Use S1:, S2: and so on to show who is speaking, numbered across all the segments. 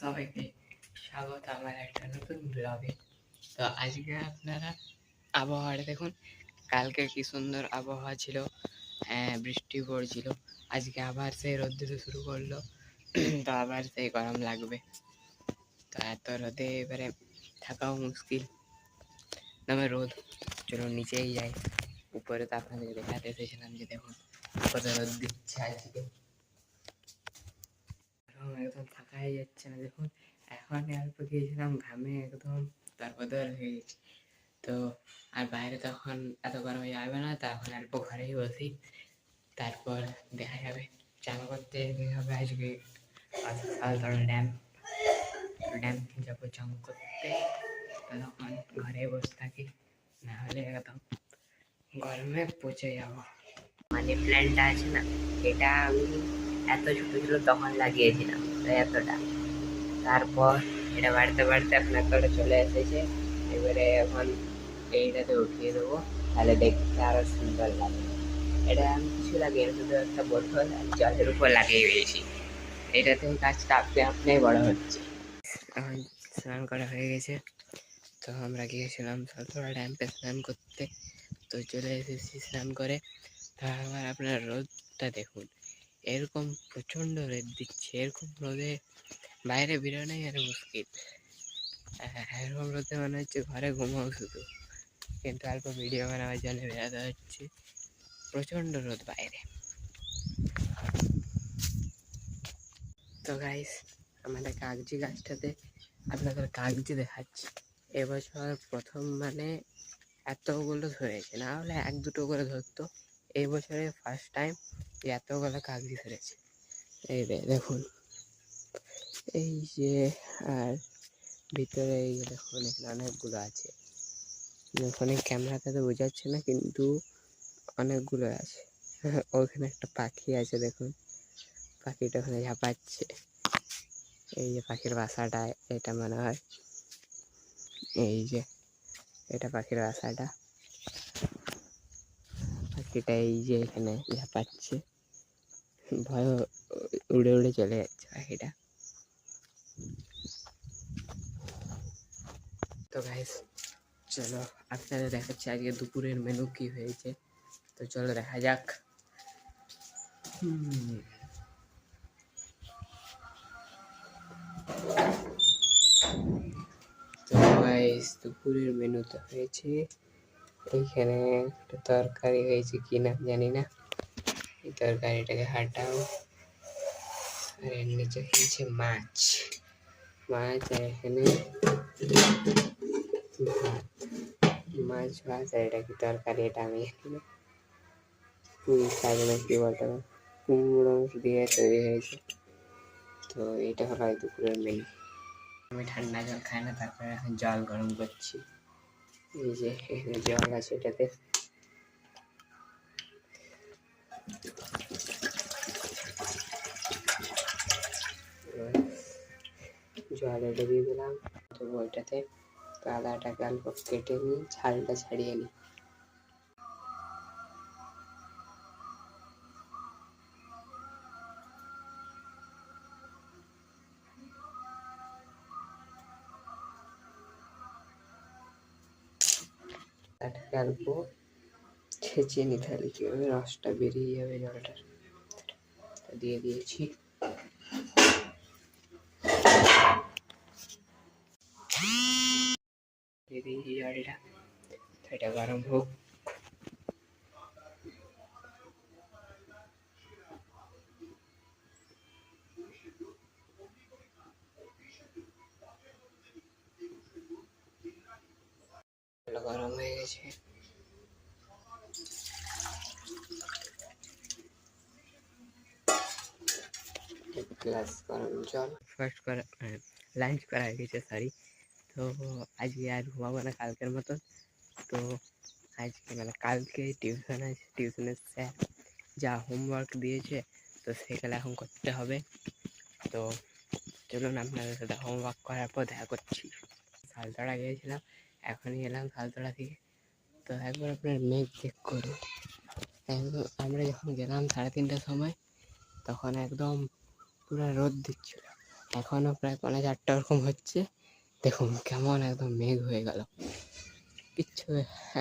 S1: সবাইকে স্বাগত আমার একটা নতুন ব্লগে। তো আজকে আপনারা আবহাওয়াটা দেখুন, কালকে কি সুন্দর আবহাওয়া ছিল, বৃষ্টি পড়ছিল। আজকে আবার সেই রোদ্দুর শুরু করলো, তো আবার সেই গরম লাগবে। তো এত রোদে এবারে থাকাও মুশকিল, নামে রোদ। চলো নিচেই যাই, উপরে তো আপনাদের দেখাতে এসেছিলাম যে দেখুন কত রোদ দিচ্ছে আজকে, একদম থাকাই যাচ্ছে না। দেখুন এখন অল্প গিয়েছিলাম, ঘামে একদম তরবদর হয়ে গেছি। তো আর বাইরে তখন এত গরম যাবে না, তো এখন অল্প ঘরেই বসি, তারপর দেখা যাবে। চান করতে হবে আজকে সালতলা ড্যাম যাবো চান করতে, তখন ঘরে বসে থাকি, না হলে একদম গরমে পচে যাবো। মানি প্ল্যান্টটা আছে না, এটা আমি এত ছোট ছিল তখন লাগিয়েছিলাম, তো এতটা। তারপর এটা বাড়তে বাড়তে আপনার কাছে চলে এসেছে। এবারে এখন এইটাতে উঠিয়ে দেবো, তাহলে দেখতে আরো সুন্দর লাগে। এটা আমি কিছু লাগিয়ে শুধু একটা বোতল আর জলের উপর লাগিয়ে দিয়েছি, এটাতে গাছটা আপনি আপনিই বড় হচ্ছে। এখন স্নান করা হয়ে গেছে, তো আমরা গিয়েছিলাম সালতলা ড্যাম্পে স্নান করতে। তো চলে এসেছি স্নান করে। তা আবার আপনার রোদটা দেখুন, এরকম প্রচণ্ড রোদ দিচ্ছে। এরকম রোদে বাইরে বেরোনোই আর মুশকিল। এরকম রোদে মনে হচ্ছে ঘরে ঘুমাও শুধু, কিন্তু অল্প ভিডিও বানাবার জন্য বেরোতে হচ্ছে। প্রচণ্ড রোদ বাইরে। তো গাইস, আমাদের কাগজি গাছটাতে আপনাদের কাগজি দেখাচ্ছি। এবছর প্রথম মানে এতগুলো ধরেছে, না হলে এক দুটো করে ধরতো। এই বছরে ফার্স্ট টাইম এতগুলো কাগজি ধরেছে। এই দেখুন, এই যে, আর ভিতরে এই দেখুন এখানে অনেকগুলো আছে। ওখানে ক্যামেরাতে তো বোঝাচ্ছে না, কিন্তু অনেকগুলো আছে। ওখানে একটা পাখি আছে দেখুন, পাখিটা ওখানে ঝাঁপাচ্ছে। এই যে পাখির বাসাটা, এটা মনে হয়, এই যে এটা পাখির বাসাটা। পাখিটা এই যে এখানে ঝাঁপাচ্ছে, ভয় উড়ে উড়ে চলে যাচ্ছে পাখিটা। তো গাইস চলো আপনাদের দেখাচ্ছি আজকে দুপুরের মেনু কি হয়েছে। তো চলো দেখা যাক। তো গাইস দুপুরের মেনুতে হয়েছে, এইখানে একটা তরকারি হয়েছে, কি নাম জানি না, এই তরকারিটাকে হাঁটাও। আর এর নিচে হয়েছে মাছ, আর এখানে ভাত, মাছ ভাত। আর এটা কি তরকারি, এটা আমি কি বলতে পারি, কুমড়ো দিয়ে তৈরি হয়েছে। তো এইটা হলো দুপুরের মেনু। আমি ঠান্ডা জল খাই না, তারপরে এখন জল গরম করছি। এই যে এখানে জল আছে, এটাতে জল এটা দিয়ে দিলাম। তো ওইটাতে আদাটাকে অল্প কেটে নিই, ছালটা ছাড়িয়ে নিই। আদাটাকে অল্প ছেঁচে নিতে হবে, কীভাবে রসটা বেরিয়ে যাবে জলটার। দিয়ে দিয়েছি। দিয়ে দিয়েছি জলটা, তো এটা গরম হোক। গরম হয়ে গেছে, গ্লাস গরম জল। ফার্স্ট করা লাঞ্চ করা হয়ে গেছে, সরি। তো আজকে আর ঘুমাবো না কালকের মতন। তো আজকে মানে কালকে টিউশন আছে, টিউশনের স্যার যা হোমওয়ার্ক দিয়েছে, তো সেগুলো এখন করতে হবে। তো চলুন আপনাদের সাথে হোমওয়ার্ক করার পর দেখা করছি। সালতলা গিয়েছিলাম, এখনই এলাম সালতলা থেকে। তো একবার আপনার মেঘ চেক করুন, একদম আমরা যখন গেলাম 3:30টার সময়, তখন একদম পুরো রোদ দিচ্ছিল। এখনও প্রায় 4:30 ওরকম হচ্ছে। দেখুন কেমন একদম মেঘ হয়ে গেল, কিচ্ছু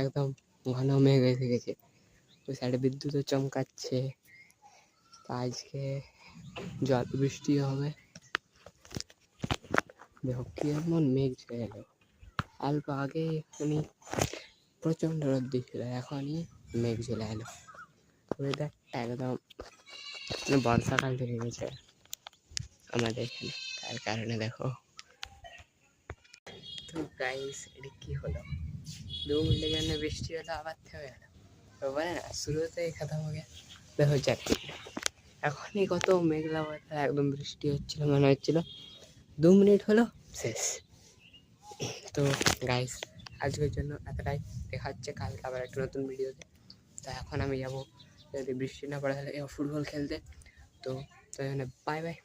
S1: একদম ঘন মেঘ এসে গেছে। ওই সাইডে বিদ্যুৎও চমকাচ্ছে। তা আজকে জল বৃষ্টি হবে। দেখো কেমন মেঘ ছেড়ে এলো। অল্প আগে এখনই প্রচণ্ড রোদ দিচ্ছিল, এখনই মেঘ চলে এলো। ওয়েদারটা একদম বর্ষাকাল থেকে গেছে আমাদের এখানে, তার কারণে দেখো। তো গাইস এটা কি হলো, 2 মিনিটের জন্য বৃষ্টি হলো আবার থেমে গেল। বলে না শুরুতেই খতম হয়ে গেল। দেখো চারদিকে এখনই কত মেঘলা ওয়েদার, একদম বৃষ্টি হচ্ছিল মনে হচ্ছিল, 2 মিনিট হলো শেষ। তো গাইস আজকের জন্য এতটাই, দেখা হচ্ছে কালকে আবার একটা নতুন ভিডিওতে। তো এখন আমি যাবো, যদি বৃষ্টি না পড়ে তাহলে ফুটবল খেলতে। তো তাই জন্য বাই বাই।